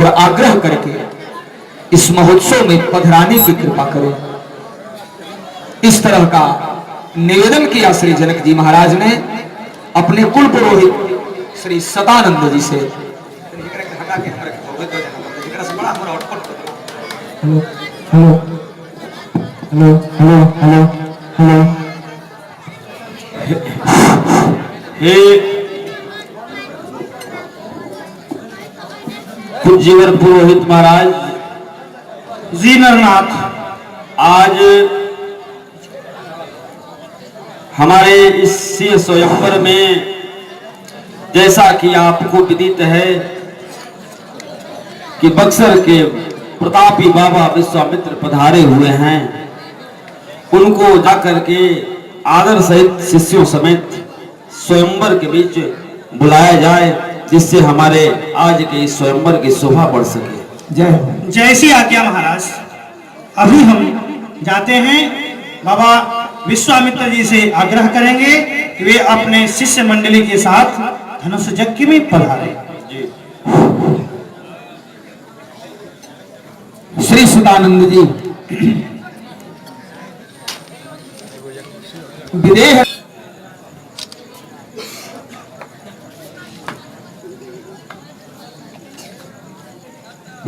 और आग्रह करके इस महोत्सव में पधराने की कृपा करें। इस तरह का निवेदन किया श्री जनक जी महाराज ने अपने कुल पुरोहित श्री सदानंद जी से। Hello hello hello hello hello. हे पूज्यवर पुरोहित महाराज जी नरनाथ, आज हमारे इस सिंह स्वयंवर में जैसा कि आपको विदित है कि बक्सर के प्रतापी बाबा विश्वामित्र पधारे हुए हैं, उनको जाकर के आदर सहित शिष्यों समेत स्वयंवर के बीच बुलाया जाए, जिससे हमारे आज के इस स्वयंवर की शोभा बढ़ सके। जैसी आज्ञा महाराज। अभी हम जाते हैं, बाबा विश्वामित्र जी से आग्रह करेंगे कि वे अपने शिष्य मंडली के साथ धनुष यज्ञ में पधारे। श्री सदानंद जी विदेह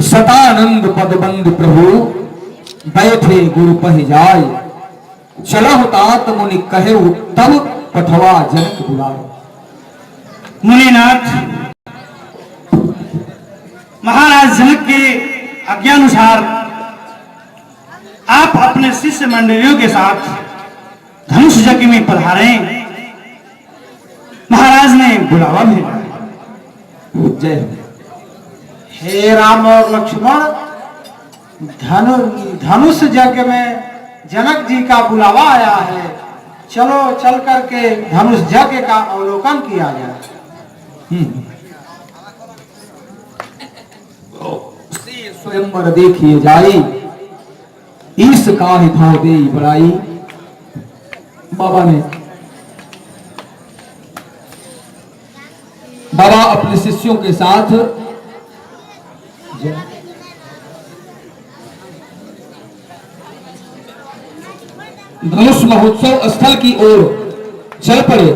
सतानंद पदबंद प्रभु बैठे गुरु पह जाय, चलहु तात मुनि कहे तब पठवा जनक बुलाए। मुनिनाथ, महाराज जनक के आज्ञानुसार आप अपने शिष्य मंडलियों के साथ धनुष यज्ञ में पधारे। महाराज ने बुलावा भेजा। जय हे राम और लक्ष्मण, धनुष यज्ञ में जनक जी का बुलावा आया है। चलो चल करके धनुष यज्ञ का अवलोकन किया जाए। स्वयंवर देखिए जाई, ईश का ही भाव दे बड़ाई। बाबा अपने शिष्यों के साथ धनुष महोत्सव स्थल की ओर चल पड़े।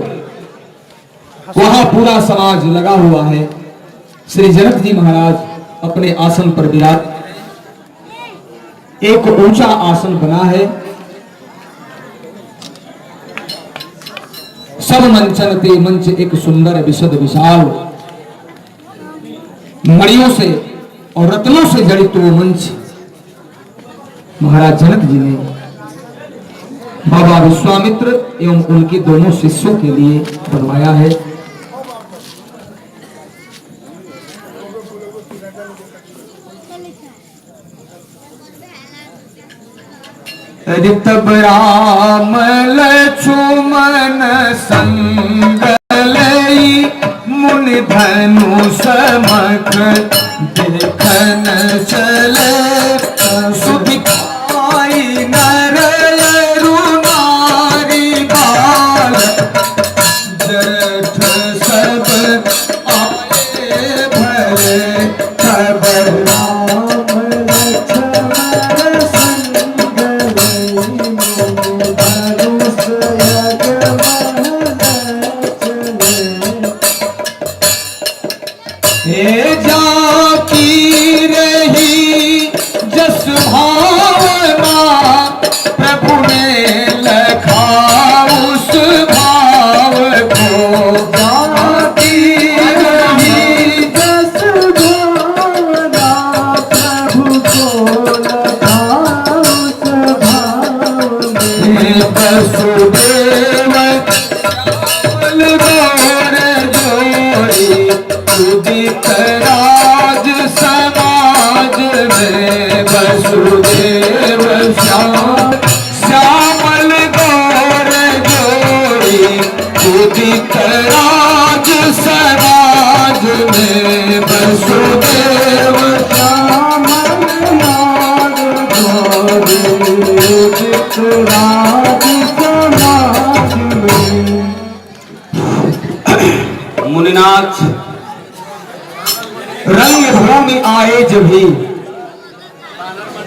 वहां पूरा समाज लगा हुआ है। श्री जनक जी महाराज अपने आसन पर विराज, एक ऊंचा आसन बना है। सब मंचन ते मंच एक सुंदर विशद विशाल, मणियों से और रत्नों से जड़ित वो मंच महाराज जनक जी ने बाबा विश्वामित्र एवं उनके दोनों शिष्यों के लिए बनवाया है। तब राम लक्ष्मण संग लई, मुनि धनुष मख देखन चले। सुदिखाई नर अरु नारी बाल, जठ सब आए भरे। तब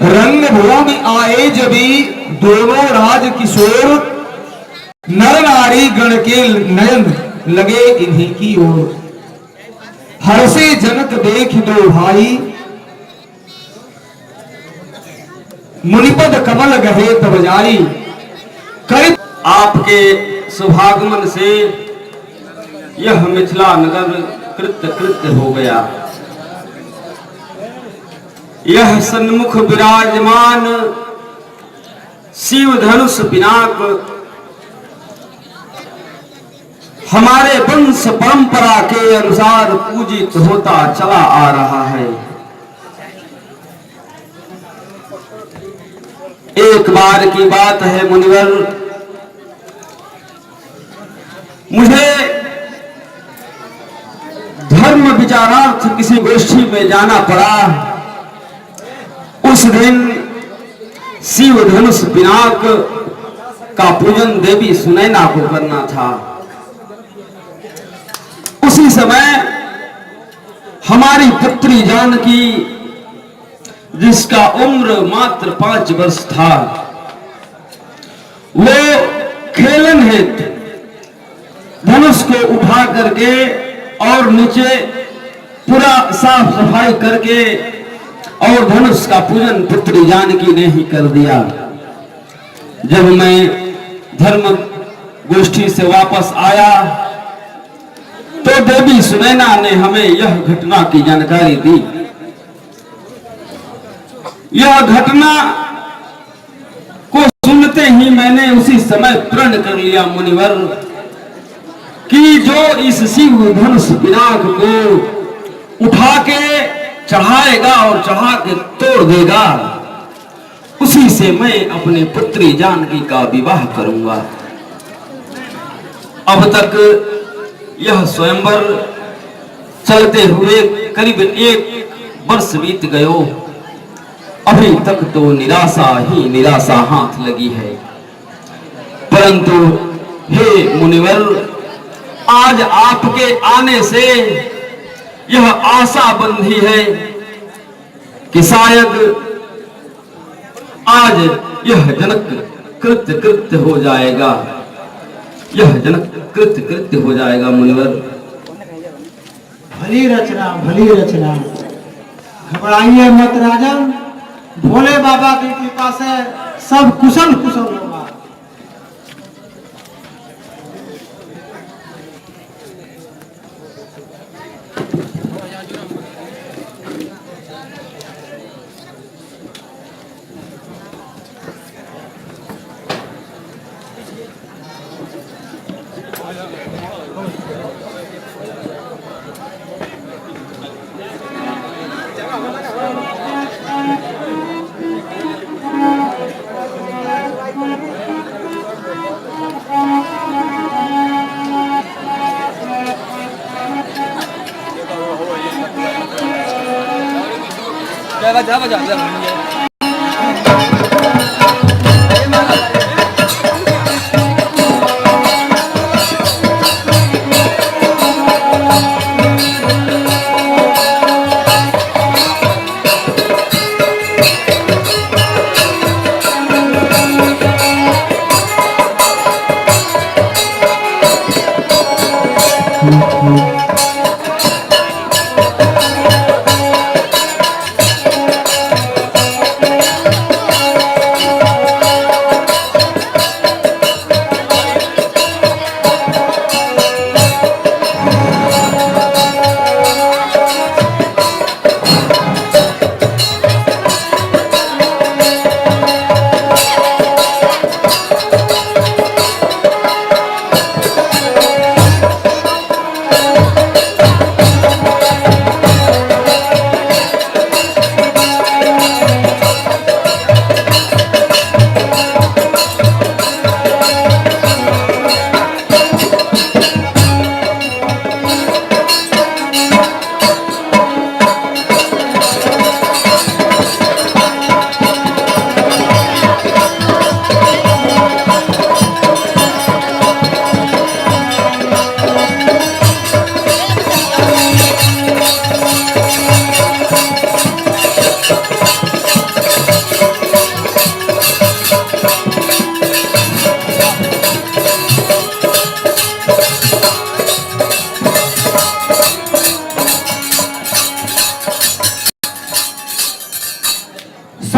रंग भूमि आए जबी दोनों राज किशोर, नर नारी गण के नयन लगे इन्हीं की ओर। हर्षे जनक देख दो भाई, मुनिपद कमल गहे तब जाई। कर आपके शुभागमन से यह मिथिला नगर कृत्य कृत्य हो गया। यह सन्मुख विराजमान शिव धनुष पिनाक हमारे वंश परंपरा के अनुसार पूजित होता चला आ रहा है। एक बार की बात है मुनिवर, मुझे धर्म विचारार्थ किसी गोष्ठी में जाना पड़ा। उस दिन शिव धनुष पिनाक का पूजन देवी सुनैना को करना था। उसी समय हमारी पुत्री जानकी, जिसका उम्र मात्र 5 वर्ष था, वो खेलन हेतु धनुष को उठा करके और नीचे पूरा साफ सफाई करके और धनुष का पूजन पुत्री जानकी ने ही कर दिया। जब मैं धर्म गोष्ठी से वापस आया तो देवी सुनैना ने हमें यह घटना की जानकारी दी। यह घटना को सुनते ही मैंने उसी समय प्रण कर लिया मुनिवर कि जो इस शिव धनुष पिनाक को उठा के चढ़ाएगा और चढ़ा के तोड़ देगा, उसी से मैं अपनी पुत्री जानकी का विवाह करूंगा। अब तक यह स्वयंवर चलते हुए करीब 1 वर्ष बीत गयो, अभी तक तो निराशा ही निराशा हाथ लगी है। परंतु हे मुनिवर, आज आपके आने से यह आशा बंधी है कि शायद आज यह जनक कृत्य कृत्य हो जाएगा। यह जनक कृत्य कृत्य हो जाएगा मुनिवर। भली रचना, भली रचना। घबराइए मत राजन, भोले बाबा की कृपा से सब कुशल कुशल होगा।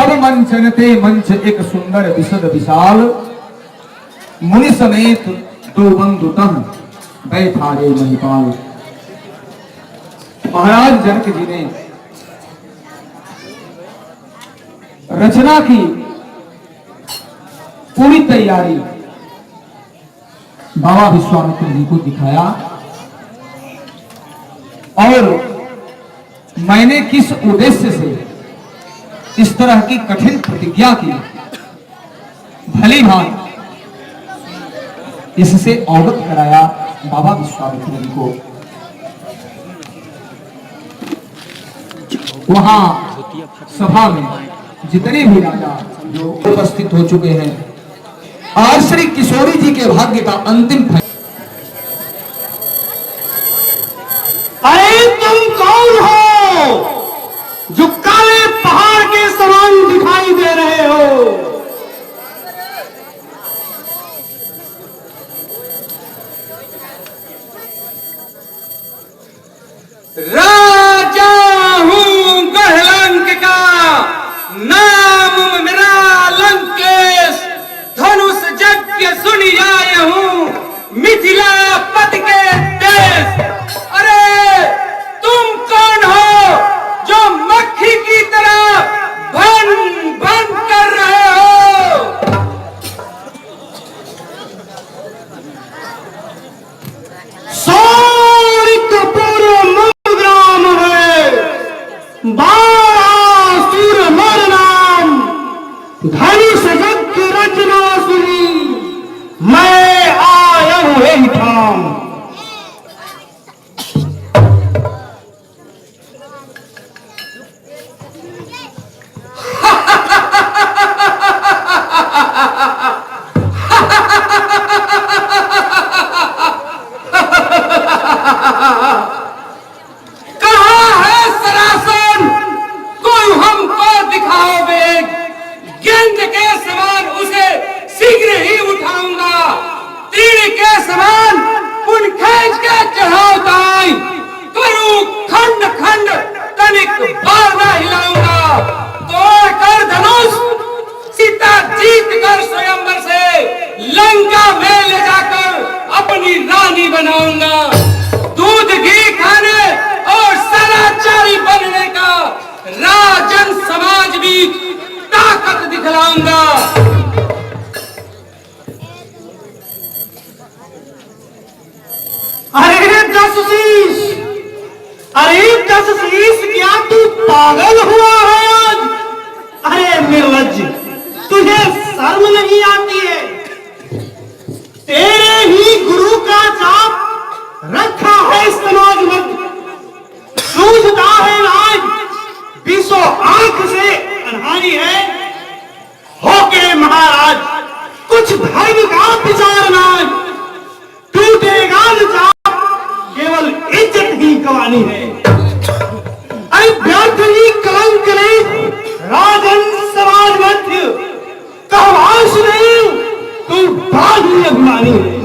सब मंचनते मंच एक सुंदर विशद विशाल, मुनि समेत दो बंधु तह बैठारे महिपाल। महाराज जनक जी ने रचना की पूरी तैयारी बाबा विश्वामित्र जी को दिखाया और मैंने किस उद्देश्य से इस तरह की कठिन प्रतिज्ञा की भली भांति इससे अवगत कराया बाबा विश्वामित्र जी को। वहां सभा में जितने भी राजा जो उपस्थित हो चुके हैं, आज श्री किशोरी जी के भाग्य का अंतिम फैसला। अरे तुम कौन हो जो काले पहाड़ के समान दिखाई दे रहे हो? राजा हूँ गहलंक का, नाम मेरा लंकेश, धनुष यज्ञ सुनी आए हूँ मिथिला पति के देश। अरे तुम कौन हो जो मक्खी की तरह भन भन कर रहे हो? ग्राम है, बारासुर मर नाम, धनुष यज्ञ रचना सुनी, मैं आया हूं यही ठाम। कहाँ है सरासन? कोई हमको दिखाओ वेग, गेंद के समान उसे शीघ्र ही उठाऊंगा, तीर के समान उन खींच के चढ़ाओ दाई, करूं खंड खंड तनिक बार न हिलाऊंगा, तोड़ कर धनुष सीता जीत कर स्वयंवर से लंका में ले जाकर अपनी रानी बनाऊंगा, दूध घी खाने और सदाचारी बनने का राजन समाज भी ताकत दिखलाऊंगा। अरे जसशीष, अरे जसशीष, क्या तू पागल हुआ है आज? अरे निर्लज्ज, तुझे शर्म नहीं आती है? तेरे ही गुरु का चाप रखा है समाज में, सूझता है आज बीसों आंख से अनहानी है। होके महाराज कुछ धर्म का विचार ना, टूटेगा न चाप, केवल इज्जत ही गंवानी है। अरे व्यर्थ ही कलंक नहीं, राजन समाज मध्य कहवास नहीं, तू बाल ही अभिमानी है।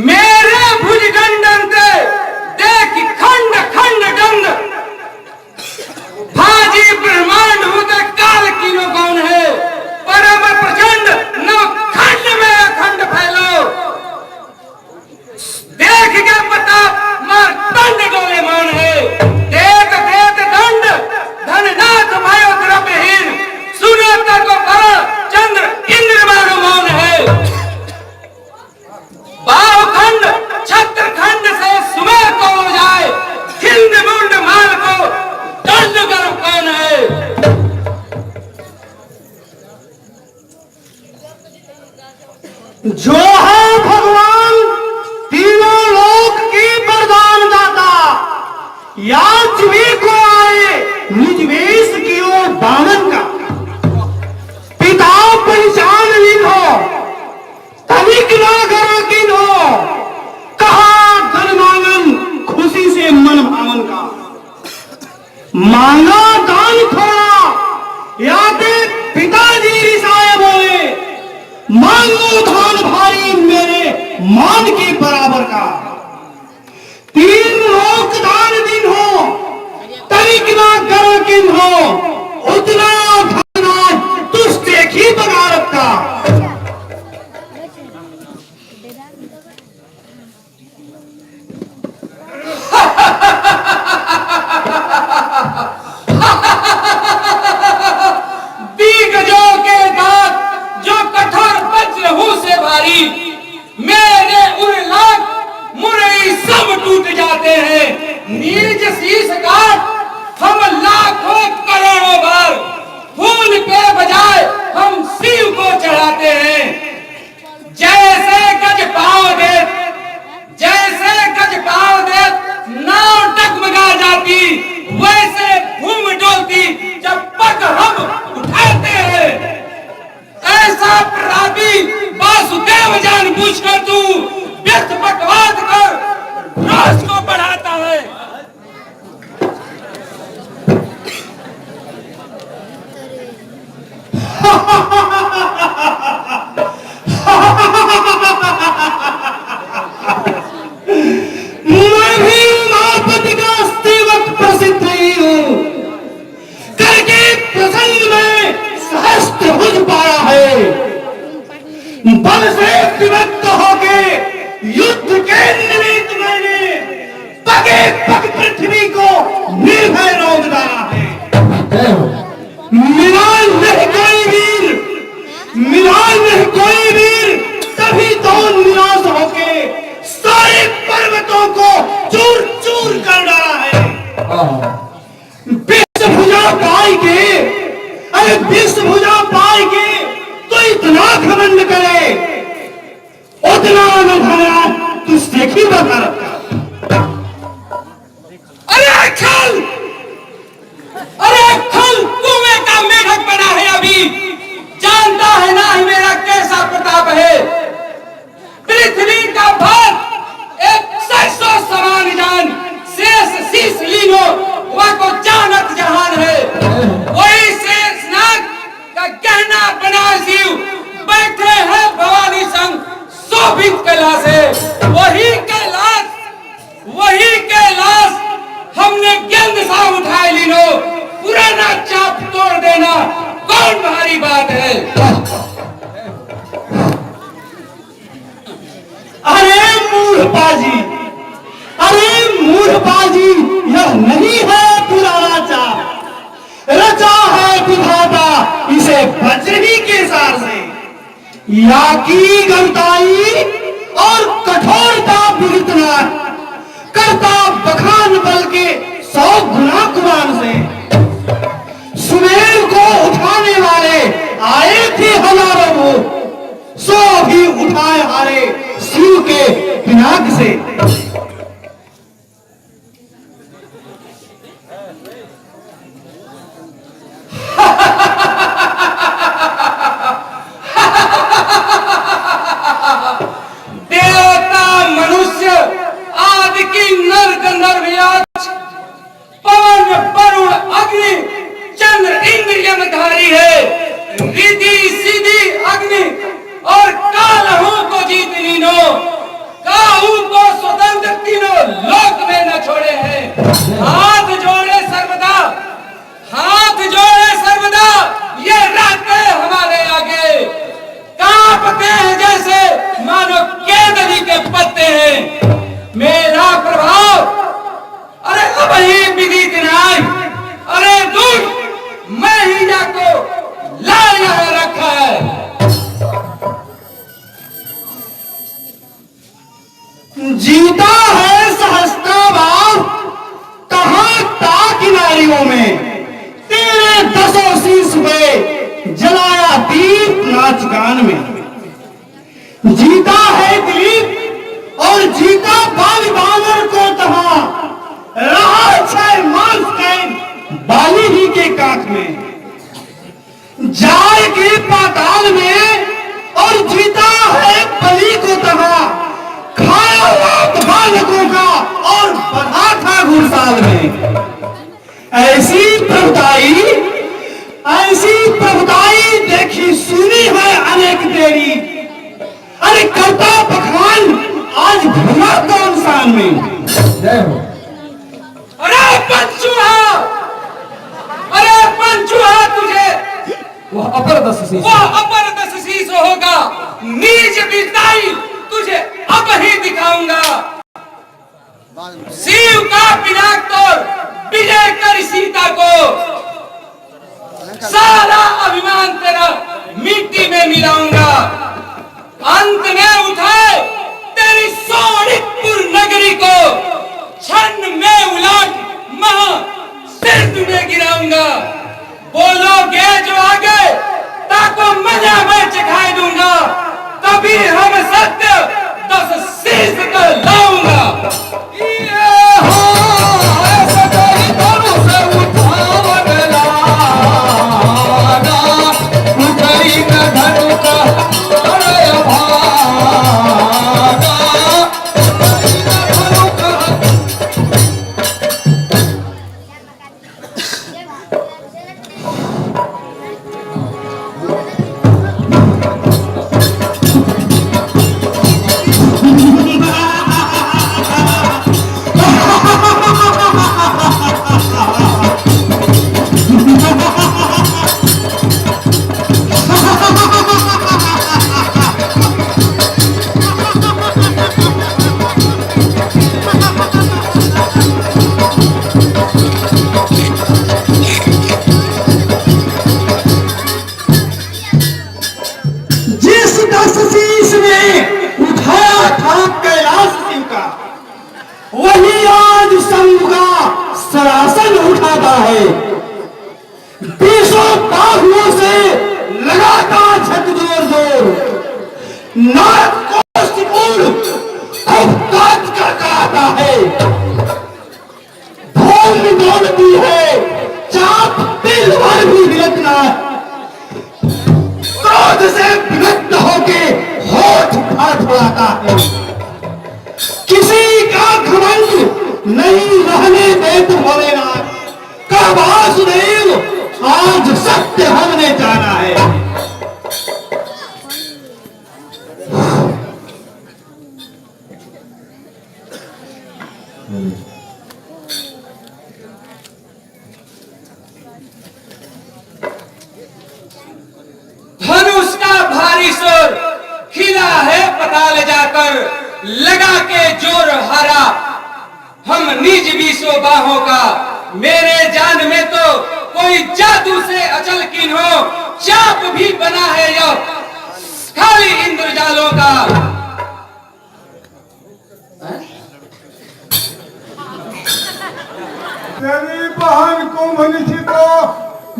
मेरे भुजगंडन से देख खंड खंड गंध, भाजी ब्रह्मांड हूं तो काल कीनो कौन है, परम प्रचंड नव खंड में अखंड फैलो, देख के प्रताप मार दंड डोले मान है, देत देत दंड धननाथ भयो द्रव्यहीन, सुनो तक बल चंद्र इंद्र मानो मौन है, बाहुखंड छत्र खंड से सुमेर को जाए, खिंड मुंड माल को दंड कर कौन है? जो है भगवान तीनों लोक की वरदान दाता, या जितना गरकिन हो उतना धनाज तुझ देखी बगारत का। दिग्गजों के दांत जो कठोर वज्र हूं से भारी, मेरे उर्लाक मुरई सब टूट जाते हैं। नीच शीश काट हम लाखों करोड़ों बार, फूल के बजाय हम शिव को चढ़ाते हैं। जैसे गज पांव दे, जैसे गज पांव दे नाव डगमगा जाती, वैसे घूम डोलती जब पग हम उठाते हैं। ऐसा प्रतापी वासुदेव जानबूझकर तू व्यर्थ बकवास कर राज को बढ़ाता है। मैं भी उमापति का सेवक प्रसिद्ध ही हूं, करके प्रसंग में सहस्त्र भुज पाया है। बल से विभक्त होके युद्ध के निमित्त मैंने पगे पग पृथ्वी को निर्भय रोक डाला है। मिलान नहीं कोई वीर, मिलान नहीं कोई वीर, तभी तो निराश होके सारे पर्वतों को चूर चूर कर डाला है। विश्वभुजा पाई के, अरे विश्वभुजा पाई के तो इतना घमंड करे, उतना न भरा तू देखी बता। अरे खल, अरे खल कुएं का मेढक बना है अभी, जानता है ना ही मेरा कैसा प्रताप है। पृथ्वी का भार एक 600 समान जान, शेष शीश लीनो वह को जानत जहान है। वही शेषनाग का गहना बना शिव बैठे हैं भवानी संग शोभित कैलाश है। वही कैलाश हमने गेंद सा उठाए लीनो, पुराना चाप तोड़ देना कौन भारी बात है। अरे मूढ़बाजी, अरे मूढ़बाजी, यह नहीं है पुराना चाप, रचा है विधाता इसे वज्री के सार से। या की गमताई और कठोरता विगतना करता बखान बल के 100 गुना कुरान से। सुमेर को उठाने वाले आए थे हजारों वो, सो भी उठाए हारे शिव के पिनाक से। देवता मनुष्य आदि की नर गंधर्व पवन वरुण अग्नि चंद्र इंद्र यमधारी है। रिद्धि सीधी अग्नि और कालहू को जीत लीनो, काहू को स्वतंत्र तीनों लोक में न छोड़े हैं। हाथ जोड़े सर्वदा, हाथ जोड़े सर्वदा, ये रहते हमारे आगे, कांपते हैं जैसे मानो केदली के पत्ते हैं। मेरा प्रभाव अरे अब ही विदित नाय, अरे दूर मैं ही जाको लाल यहाँ रखा है। जीता है सहस्त्राबाद कहां ताक नारियों में, तेरे 10 शीश पे जलाया दीप नाच गान में। जीता है दिलीप और जीता बाल बानर को तहा, रहा 6 मास कैद बाली ही के काख में। जाए के पाताल में और जीता है बलि को तहा, खाया हुआ बालकों का और बधा था घुड़साल में। ऐसी प्रभुताई देखी सुनी है अनेक तेरी, अरे करता बखान आज भूला कौन शान में। अरे बच्चू शीश वो अपर 10 शीश होगा। नीच विदाई तुझे अब ही दिखाऊंगा। शिव का पिनाक तोड़ विजय कर सीता को। सारा अभिमान तेरा मिट्टी में मिलाऊंगा। अंत में उठाए तेरी सोनितपुर नगरी को। क्षण में उलट महा सिर में गिराऊंगा। बोलोगे जो आगे ताको मजा मैं चखाए दूंगा। तभी हम सत्य 10 शीश को लाऊंगा। वही आज संघ का सरासन उठाता है। बीसों बाहुओं से लगातार झकझोर जोर नाथ कोष्ठपूर्ण अवकाश का कहता है। ढोल दौड़ती है चाप दिल भर भी हिलकना। क्रोध से विरक्त होके होठ फड़फड़ाता है। किसी का घमंड नहीं रहने देते भोलेनाथ का वासुदेव। आज सत्य हमने जाना है। धनुष का भारी सुर खिला है पताल जाकर। लगा के जोर हरा हम निज बीसों बाहों का। मेरे जान में तो कोई जादू से अचल कीन हो। चाप भी बना है यह खाली इंद्रजालों का। तेरी बहन को मनीषी को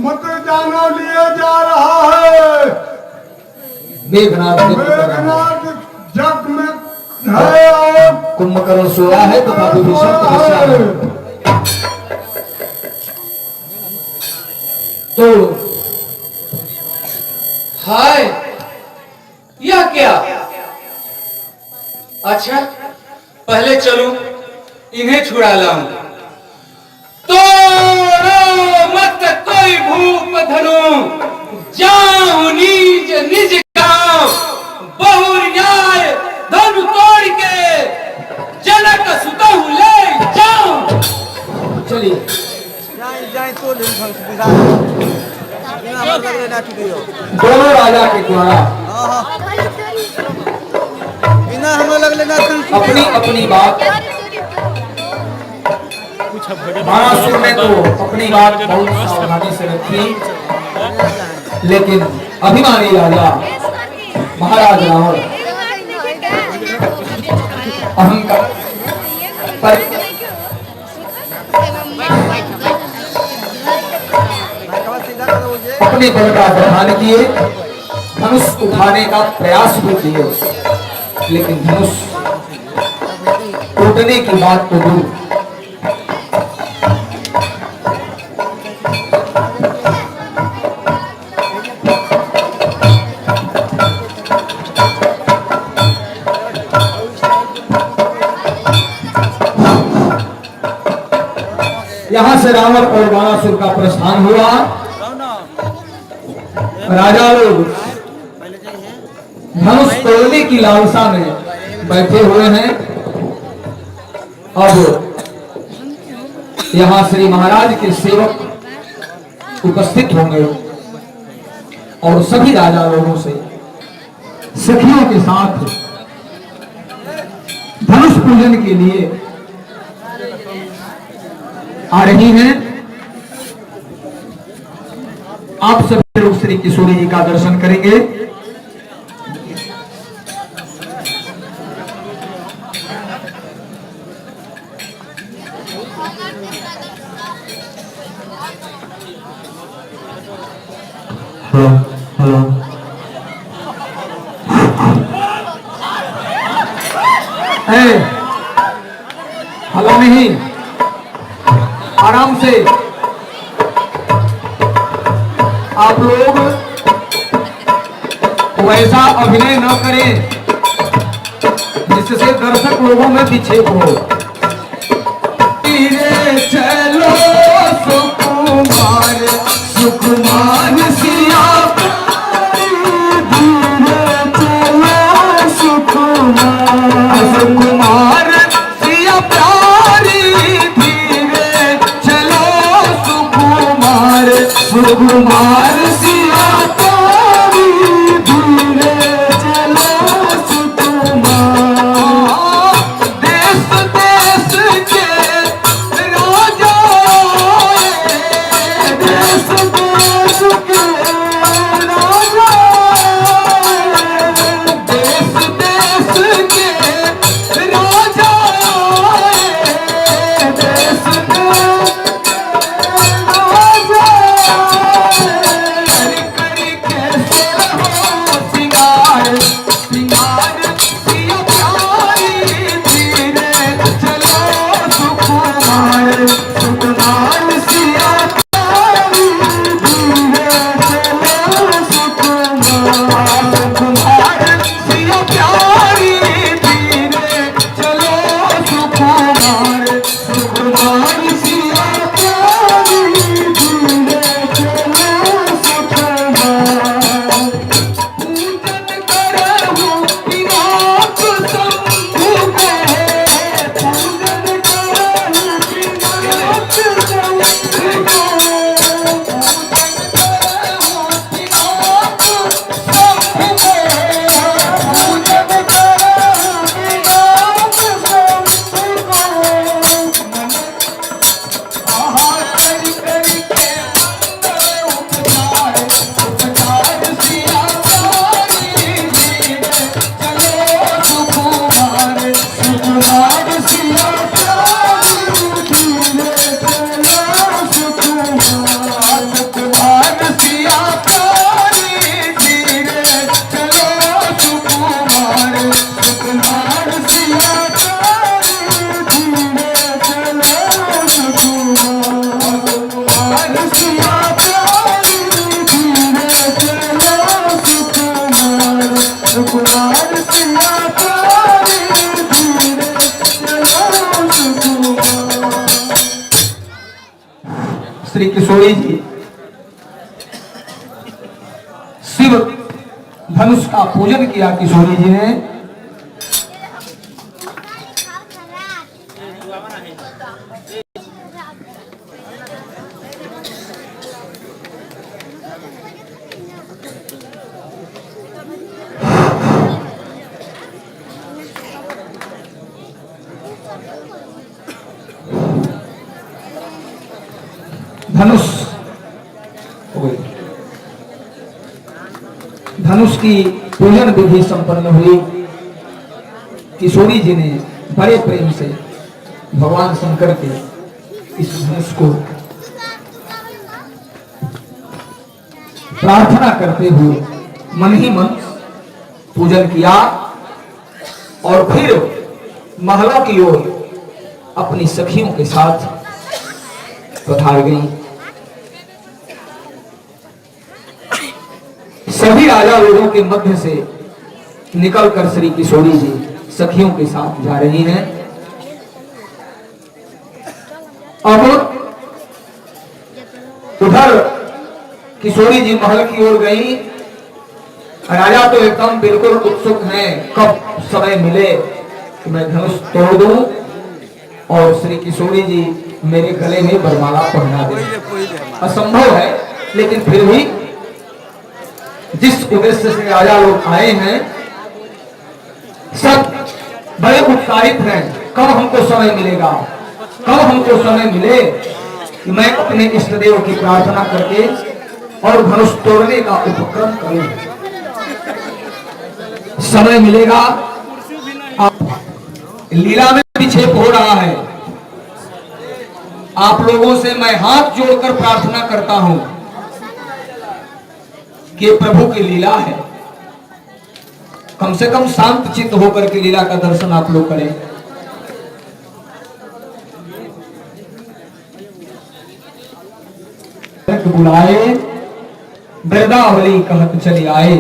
मत जानो लिए जा रहा है। मेघनाथ मेघनाथ जग में है और कुंभकर्ण सोया है तथा विभीषण तपस्या में। तो हाय यह क्या? अच्छा पहले चलूं इन्हें छुड़ा लाऊं। तोड़ो मत कोई भूप धनु जाऊं निज निज गांव। बहुरियाय धन तोड़ के जनक सुतहु ले जाऊं। चलिए दोनों राजा के द्वारा अपनी अपनी बात बाणासुर ने तो अपनी बात बहुत सावधानी से रखी। लेकिन अभिमानी राजा महाराज रावण अहंकार पर अपने बल का प्रधान किए। धनुष उठाने का प्रयास भी किए लेकिन धनुष टूटने की बात तो दूर। यहां से रावण और बाणासुर का प्रस्थान हुआ। राजा लोग धनुष तोड़ने की लालसा में बैठे हुए हैं। अब यहां श्री महाराज के सेवक उपस्थित होंगे और सभी राजा लोगों से सखियों के साथ धनुष पूजन के लिए आ रही हैं। आप सभी लोग श्री किशोरी जी का दर्शन करेंगे। हेलो हेलो नहीं, आराम से। आप लोग वैसा अभिनय न करें जिससे दर्शक लोगों में विक्षेप हो। धीरे चलो सुकुमार सुकुमार सिया, सुकुमार सिया प्यारी, धीरे चलो सुकुमार सुकुमार सिया प्यारी, धीरे चलो सुकुमार। देश देश के राजा, देश देश के राजा, देश देश के राजा, देश श्री किशोरी जी शिव धनुष का पूजन किया किशोरी जी ने। धनुष हो गई। धनुष की पूजन विधि संपन्न हुई। किशोरी जी ने बड़े प्रेम से भगवान शंकर के इस धनुष को प्रार्थना करते हुए मन ही मन पूजन किया और फिर महलों की ओर अपनी सखियों के साथ पधार गई। सभी राजा लोगों के मध्य से निकलकर श्री किशोरी जी सखियों के साथ जा रही हैं। अब उधर किशोरी जी महल की ओर गई। राजा तो एकदम बिल्कुल उत्सुक हैं, कब समय मिले कि मैं धनुष तोड़ दूं और श्री किशोरी जी मेरे गले में वरमाला पहना दे। असंभव है, लेकिन फिर भी जिस उद्देश्य से राजा लोग आए हैं, सब बड़े उत्साहित हैं। कब हमको समय मिलेगा, कब हमको समय मिले कि मैं अपने इष्ट देव की प्रार्थना करके और धनुष तोड़ने का उपक्रम करूं। समय मिलेगा। लीला में विक्षेप हो रहा है। आप लोगों से मैं हाथ जोड़कर प्रार्थना करता हूं कि प्रभु की लीला है, कम से कम शांत चित्त होकर के लीला का दर्शन आप लोग करें। बुलाए वृंदावली कहत चली आए,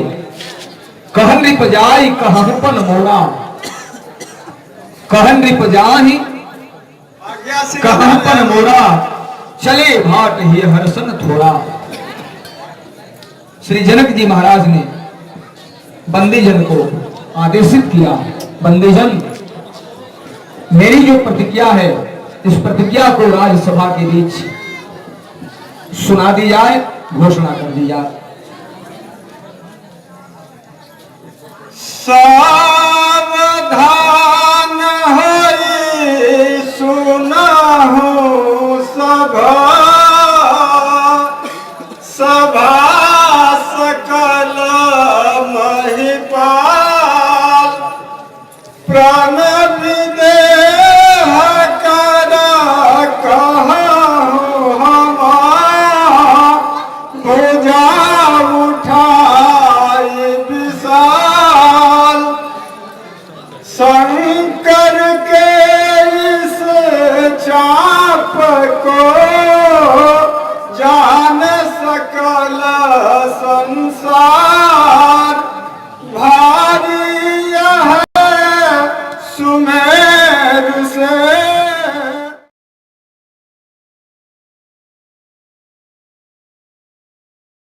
कहन रिप जाई कहपन मोरा, कहन रिप जाही कहपन मोरा, चले भाट ही हर्षन थोड़ा। श्री जनक जी महाराज ने बंदीजन को आदेशित किया, बंदीजन मेरी जो प्रतिज्ञा है, इस प्रतिज्ञा को राज्यसभा के बीच सुना दी जाए, घोषणा कर दी जाए। सावधान हरि सुनाहु सभा, सभा सकल महिपाल, प्राण विदेह कर कहूँ हमार, भुजा उठाई विशाल, शंकर के इस चाप को जान सकल संसार, भारी यह सुमेर